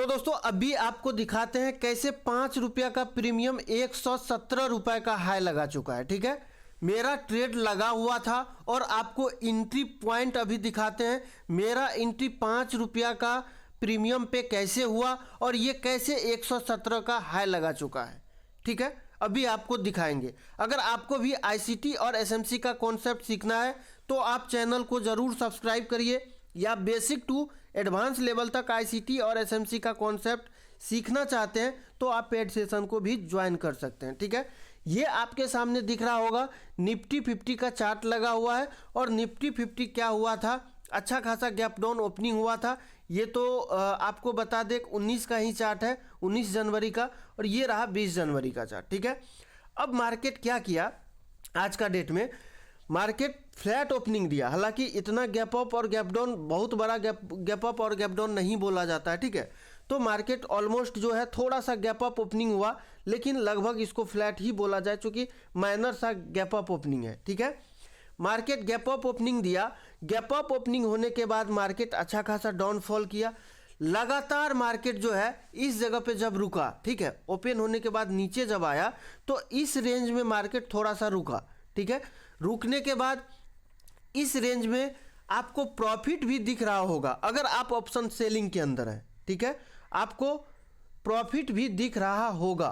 तो दोस्तों अभी आपको दिखाते हैं कैसे 5 रुपया का प्रीमियम 117 रुपए का हाई लगा चुका है। ठीक है, मेरा ट्रेड लगा हुआ था और आपको एंट्री पॉइंट अभी दिखाते हैं। मेरा एंट्री 5 रुपया का प्रीमियम पे कैसे हुआ और ये कैसे 117 का हाई लगा चुका है। ठीक है, अभी आपको दिखाएंगे। अगर आपको भी आईसीटी और एसएमसी का कॉन्सेप्ट सीखना है तो आप चैनल को ज़रूर सब्सक्राइब करिए, या बेसिक टू एडवांस लेवल तक आईसीटी और एसएमसी का कॉन्सेप्ट सीखना चाहते हैं तो आप पेड सेशन को भी ज्वाइन कर सकते हैं। ठीक है, ये आपके सामने दिख रहा होगा निफ्टी 50 का चार्ट लगा हुआ है और निफ्टी 50 क्या हुआ था, अच्छा खासा गैप डाउन ओपनिंग हुआ था। ये तो आपको बता दें 19 का ही चार्ट है, 19 जनवरी का, और ये रहा 20 जनवरी का चार्ट। ठीक है, अब मार्केट क्या किया, आज का डेट में मार्केट फ्लैट ओपनिंग दिया। हालांकि इतना गैप अप और गैप डाउन, बहुत बड़ा गैप अप और गैप डाउन नहीं बोला जाता है। ठीक है, तो मार्केट ऑलमोस्ट जो है थोड़ा सा गैप अप ओपनिंग हुआ, लेकिन लगभग इसको फ्लैट ही बोला जाए चूँकि माइनर सा गैप अप ओपनिंग है। ठीक है, मार्केट गैप अप ओपनिंग दिया। गैप अप ओपनिंग होने के बाद मार्केट अच्छा खासा डाउनफॉल किया। लगातार मार्केट जो है इस जगह पे जब रुका, ठीक है, ओपन होने के बाद नीचे जब आया तो इस रेंज में मार्केट थोड़ा सा रुका। ठीक है, रुकने के बाद इस रेंज में आपको प्रॉफिट भी दिख रहा होगा अगर आप ऑप्शन सेलिंग के अंदर है। ठीक है, आपको प्रॉफिट भी दिख रहा होगा।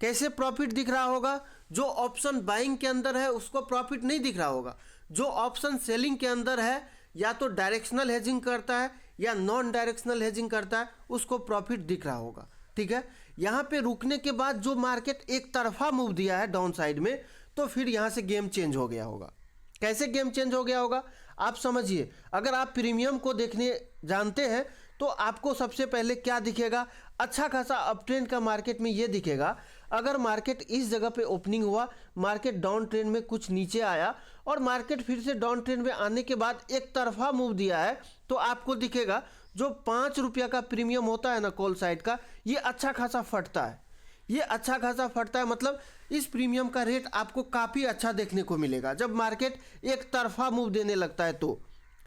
कैसे प्रॉफिट दिख रहा होगा? जो ऑप्शन बाइंग के अंदर है उसको प्रॉफिट नहीं दिख रहा होगा। जो ऑप्शन सेलिंग के अंदर है या तो डायरेक्शनल हेजिंग करता है या नॉन डायरेक्शनल हेजिंग करता है, उसको प्रॉफिट दिख रहा होगा। ठीक है, यहाँ पे रुकने के बाद जो मार्केट एक तरफा मूव दिया है डाउन साइड में, तो फिर यहाँ से गेम चेंज हो गया होगा। कैसे गेम चेंज हो गया होगा आप समझिए। अगर आप प्रीमियम को देखने जानते हैं तो आपको सबसे पहले क्या दिखेगा, अच्छा खासा अप ट्रेंड का मार्केट में ये दिखेगा। अगर मार्केट इस जगह पे ओपनिंग हुआ, मार्केट डाउन ट्रेंड में कुछ नीचे आया और मार्केट फिर से डाउन ट्रेंड में आने के बाद एक तरफा मूव दिया है, तो आपको दिखेगा जो 5 रुपया का प्रीमियम होता है ना कॉल साइड का, ये अच्छा खासा फटता है। ये अच्छा खासा फटता है, मतलब इस प्रीमियम का रेट आपको काफ़ी अच्छा देखने को मिलेगा जब मार्केट एक तरफा मूव देने लगता है तो।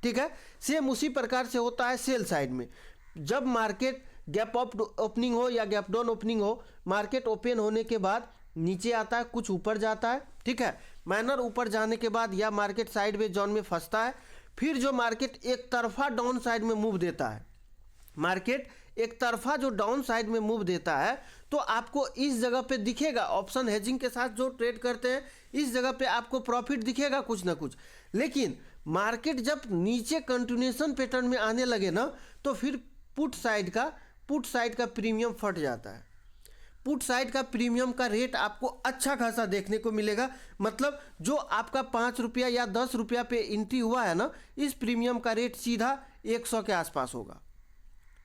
ठीक है, सेम उसी प्रकार से होता है सेल साइड में। जब मार्केट गैप अप ओपनिंग हो या गैप डाउन ओपनिंग हो, मार्केट ओपन होने के बाद नीचे आता है, कुछ ऊपर जाता है। ठीक है, माइनर ऊपर जाने के बाद या मार्केट साइडवेज जोन में फंसता है। फिर जो मार्केट एक तरफा डाउन साइड में मूव देता है, मार्केट एक तरफा जो डाउन साइड में मूव देता है, तो आपको इस जगह पे दिखेगा, ऑप्शन हेजिंग के साथ जो ट्रेड करते हैं इस जगह पे आपको प्रॉफिट दिखेगा कुछ ना कुछ। लेकिन मार्केट जब नीचे कंटिन्यूएशन पैटर्न में आने लगे ना, तो फिर पुट साइड का प्रीमियम फट जाता है। पुट साइड का प्रीमियम का रेट आपको अच्छा खासा देखने को मिलेगा। मतलब जो आपका 5 रुपया या 10 रुपया पे एंट्री हुआ है ना, इस प्रीमियम का रेट सीधा 100 के आसपास होगा।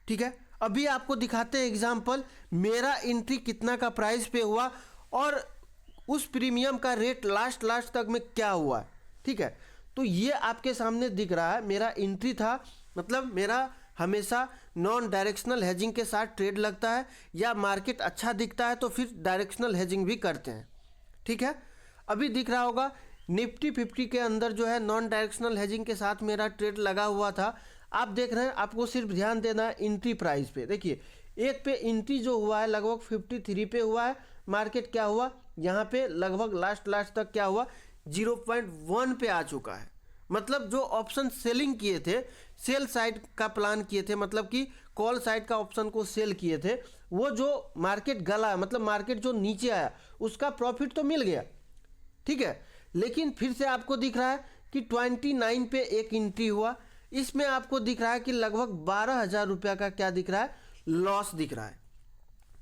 ठीक है, अभी आपको दिखाते हैं एग्जाम्पल, मेरा एंट्री कितना का प्राइस पे हुआ और उस प्रीमियम का रेट लास्ट तक में क्या हुआ है। ठीक है, तो ये आपके सामने दिख रहा है। मेरा एंट्री था, मतलब मेरा हमेशा नॉन डायरेक्शनल हेजिंग के साथ ट्रेड लगता है, या मार्केट अच्छा दिखता है तो फिर डायरेक्शनल हेजिंग भी करते हैं। ठीक है, अभी दिख रहा होगा निफ्टी 50 के अंदर जो है नॉन डायरेक्शनल हेजिंग के साथ मेरा ट्रेड लगा हुआ था। आप देख रहे हैं, आपको सिर्फ ध्यान देना है एंट्री प्राइस पे। देखिए एक पे एंट्री जो हुआ है लगभग 53 पे हुआ है। मार्केट क्या हुआ यहाँ पे लगभग लास्ट तक क्या हुआ 0.1 पे आ चुका है। मतलब जो ऑप्शन सेलिंग किए थे, सेल साइड का प्लान किए थे, मतलब कि कॉल साइड का ऑप्शन को सेल किए थे, वो जो मार्केट गला, मतलब मार्केट जो नीचे आया उसका प्रॉफिट तो मिल गया। ठीक है, लेकिन फिर से आपको दिख रहा है कि 29 पे एक एंट्री हुआ, इसमें आपको दिख रहा है कि लगभग 12,000 रुपया का क्या दिख रहा है, लॉस दिख रहा है।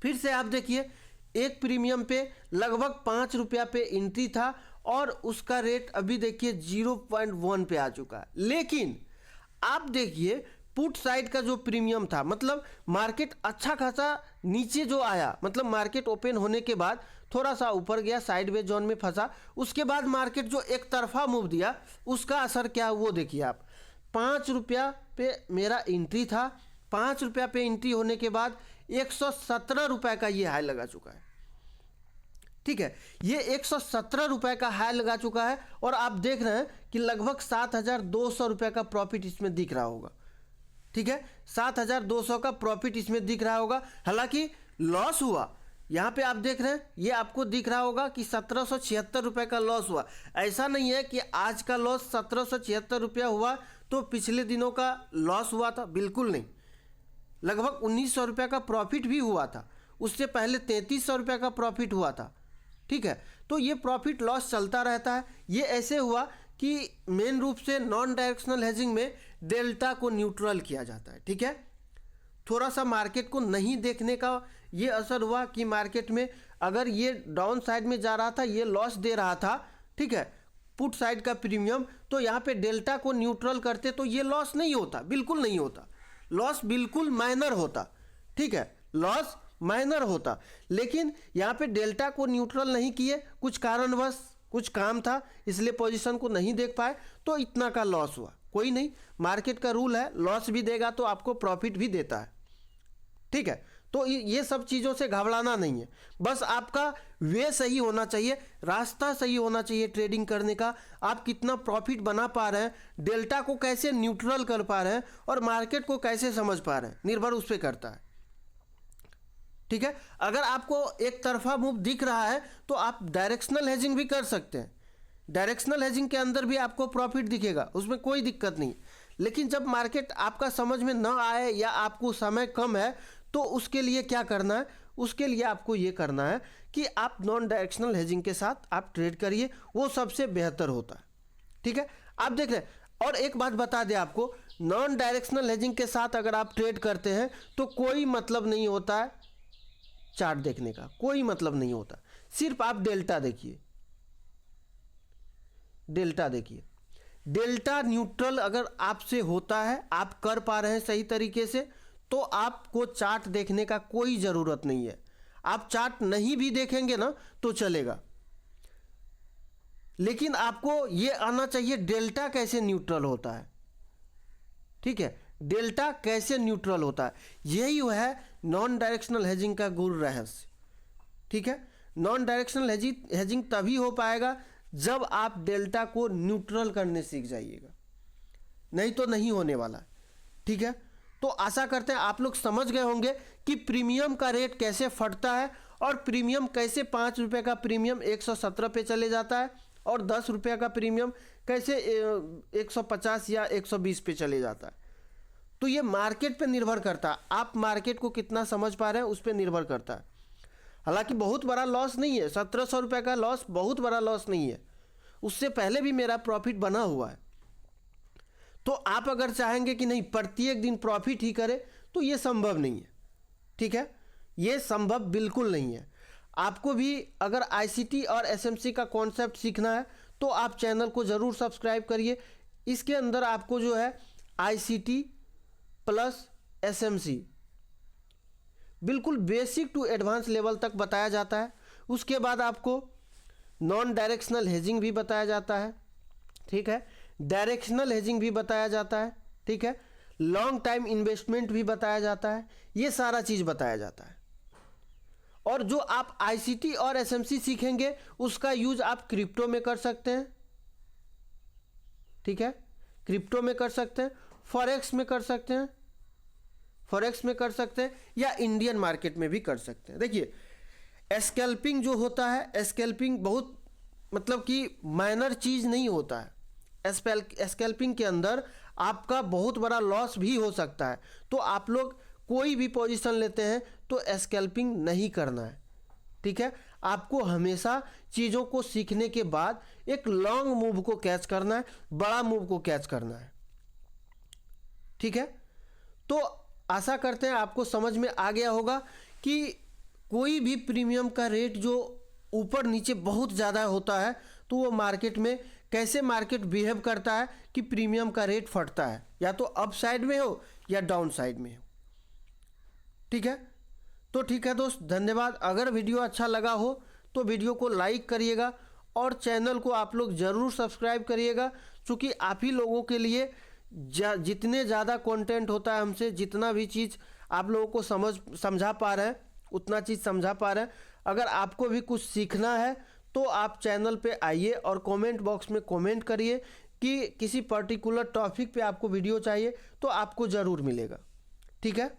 फिर से आप देखिए एक प्रीमियम पे लगभग 5 रुपया पे एंट्री था और उसका रेट अभी देखिए 0.1 पे आ चुका है। लेकिन आप देखिए पुट साइड का जो प्रीमियम था, मतलब मार्केट अच्छा खासा नीचे जो आया, मतलब मार्केट ओपन होने के बाद थोड़ा सा ऊपर गया, साइडवेज जोन में फंसा, उसके बाद मार्केट जो एक तरफा मूव दिया उसका असर क्या वो देखिए आप। 5 रुपया पे मेरा एंट्री था, 5 रुपया पे एंट्री होने के बाद 117 रुपये का ये हाई लगा चुका है। ठीक है, ये 117 रुपये का हाई लगा चुका है और आप देख रहे हैं कि लगभग 7,200 रुपये का प्रॉफिट इसमें दिख रहा होगा। ठीक है, 7,200 का प्रॉफिट इसमें दिख रहा होगा। हालांकि लॉस हुआ, यहाँ पे आप देख रहे हैं, ये आपको दिख रहा होगा कि 1776 रुपये का लॉस हुआ। ऐसा नहीं है कि आज का लॉस 1776 रुपया हुआ तो पिछले दिनों का लॉस हुआ था, बिल्कुल नहीं। लगभग 1900 रुपये का प्रॉफिट भी हुआ था, उससे पहले 3300 रुपये का प्रॉफिट हुआ था। ठीक है, तो ये प्रॉफिट लॉस चलता रहता है। ये ऐसे हुआ कि मेन रूप से नॉन डायरेक्शनल हेजिंग में डेल्टा को न्यूट्रल किया जाता है। ठीक है, थोड़ा सा मार्केट को नहीं देखने का ये असर हुआ कि मार्केट में अगर ये डाउन साइड में जा रहा था, ये लॉस दे रहा था, ठीक है, पुट साइड का प्रीमियम, तो यहाँ पे डेल्टा को न्यूट्रल करते तो ये लॉस नहीं होता, बिल्कुल नहीं होता। लॉस बिल्कुल माइनर होता, ठीक है, लॉस माइनर होता। लेकिन यहाँ पे डेल्टा को न्यूट्रल नहीं किए, कुछ कारणवश, कुछ काम था, इसलिए पोजीशन को नहीं देख पाए, तो इतना का लॉस हुआ। कोई नहीं, मार्केट का रूल है, लॉस भी देगा तो आपको प्रॉफिट भी देता है। ठीक है, तो ये सब चीज़ों से घबराना नहीं है, बस आपका वे सही होना चाहिए, रास्ता सही होना चाहिए ट्रेडिंग करने का। आप कितना प्रॉफिट बना पा रहे हैं, डेल्टा को कैसे न्यूट्रल कर पा रहे हैं और मार्केट को कैसे समझ पा रहे हैं, निर्भर उस पर करता है। ठीक है, अगर आपको एक तरफा मूव दिख रहा है तो आप डायरेक्शनल हेजिंग भी कर सकते हैं। डायरेक्शनल हेजिंग के अंदर भी आपको प्रॉफिट दिखेगा, उसमें कोई दिक्कत नहीं। लेकिन जब मार्केट आपका समझ में न आए या आपको समय कम है तो उसके लिए क्या करना है, उसके लिए आपको ये करना है कि आप नॉन डायरेक्शनल हेजिंग के साथ आप ट्रेड करिए, वो सबसे बेहतर होता है। ठीक है, आप देख रहे हैं। और एक बात बता दें आपको, नॉन डायरेक्शनल हेजिंग के साथ अगर आप ट्रेड करते हैं तो कोई मतलब नहीं होता है चार्ट देखने का, कोई मतलब नहीं होता। सिर्फ आप डेल्टा देखिए, डेल्टा देखिए, डेल्टा न्यूट्रल अगर आपसे होता है, आप कर पा रहे हैं सही तरीके से, तो आपको चार्ट देखने का कोई ज़रूरत नहीं है। आप चार्ट नहीं भी देखेंगे ना तो चलेगा, लेकिन आपको ये आना चाहिए डेल्टा कैसे न्यूट्रल होता है। ठीक है, डेल्टा कैसे न्यूट्रल होता है, यही है नॉन डायरेक्शनल हेजिंग का गुरु रहस्य। ठीक है, नॉन डायरेक्शनल हेजिंग तभी हो पाएगा जब आप डेल्टा को न्यूट्रल करने सीख जाइएगा, नहीं तो नहीं होने वाला। ठीक है, तो आशा करते हैं आप लोग समझ गए होंगे कि प्रीमियम का रेट कैसे फटता है और प्रीमियम कैसे 5 रुपये का प्रीमियम 117 पे चले जाता है और 10 रुपये का प्रीमियम कैसे 150 या 120 पे चले जाता है। तो ये मार्केट पे निर्भर करता है, आप मार्केट को कितना समझ पा रहे हैं उस पर निर्भर करता है। हालांकि बहुत बड़ा लॉस नहीं है, 1700 रुपये का लॉस बहुत बड़ा लॉस नहीं है, उससे पहले भी मेरा प्रॉफिट बना हुआ है। तो आप अगर चाहेंगे कि नहीं प्रत्येक दिन प्रॉफिट ही करें तो ये संभव नहीं है। ठीक है, ये संभव बिल्कुल नहीं है। आपको भी अगर आईसीटी और एसएमसी का कॉन्सेप्ट सीखना है तो आप चैनल को ज़रूर सब्सक्राइब करिए। इसके अंदर आपको जो है आईसीटी प्लस एसएमसी बिल्कुल बेसिक टू एडवांस लेवल तक बताया जाता है। उसके बाद आपको नॉन डायरेक्शनल हेजिंग भी बताया जाता है। ठीक है, डायरेक्शनल हेजिंग भी बताया जाता है। ठीक है, लॉन्ग टाइम इन्वेस्टमेंट भी बताया जाता है, ये सारा चीज़ बताया जाता है। और जो आप आईसीटी और एसएमसी सीखेंगे उसका यूज आप क्रिप्टो में कर सकते हैं। ठीक है, क्रिप्टो में कर सकते हैं, फॉरेक्स में कर सकते हैं, फॉरेक्स में कर सकते हैं या इंडियन मार्केट में भी कर सकते हैं। देखिए स्कैल्पिंग जो होता है, स्कैल्पिंग बहुत मतलब कि माइनर चीज़ नहीं होता है। स्कैल्पिंग के अंदर आपका बहुत बड़ा लॉस भी हो सकता है। तो आप लोग कोई भी पोजीशन लेते हैं तो स्कैल्पिंग नहीं करना है। ठीक है, आपको हमेशा चीज़ों को सीखने के बाद एक लॉन्ग मूव को कैच करना है, बड़ा मूव को कैच करना है। ठीक है, तो आशा करते हैं आपको समझ में आ गया होगा कि कोई भी प्रीमियम का रेट जो ऊपर नीचे बहुत ज़्यादा होता है तो वो मार्केट में कैसे मार्केट बिहेव करता है कि प्रीमियम का रेट फटता है, या तो अप साइड में हो या डाउन साइड में हो। ठीक है, तो ठीक है दोस्त, धन्यवाद। अगर वीडियो अच्छा लगा हो तो वीडियो को लाइक करिएगा और चैनल को आप लोग ज़रूर सब्सक्राइब करिएगा, क्योंकि आप ही लोगों के लिए जितने ज़्यादा कंटेंट होता है हमसे, जितना भी चीज़ आप लोगों को समझा पा रहे हैं उतना चीज़ समझा पा रहे हैं। अगर आपको भी कुछ सीखना है तो आप चैनल पे आइए और कमेंट बॉक्स में कमेंट करिए कि किसी पर्टिकुलर टॉपिक पे आपको वीडियो चाहिए तो आपको ज़रूर मिलेगा। ठीक है।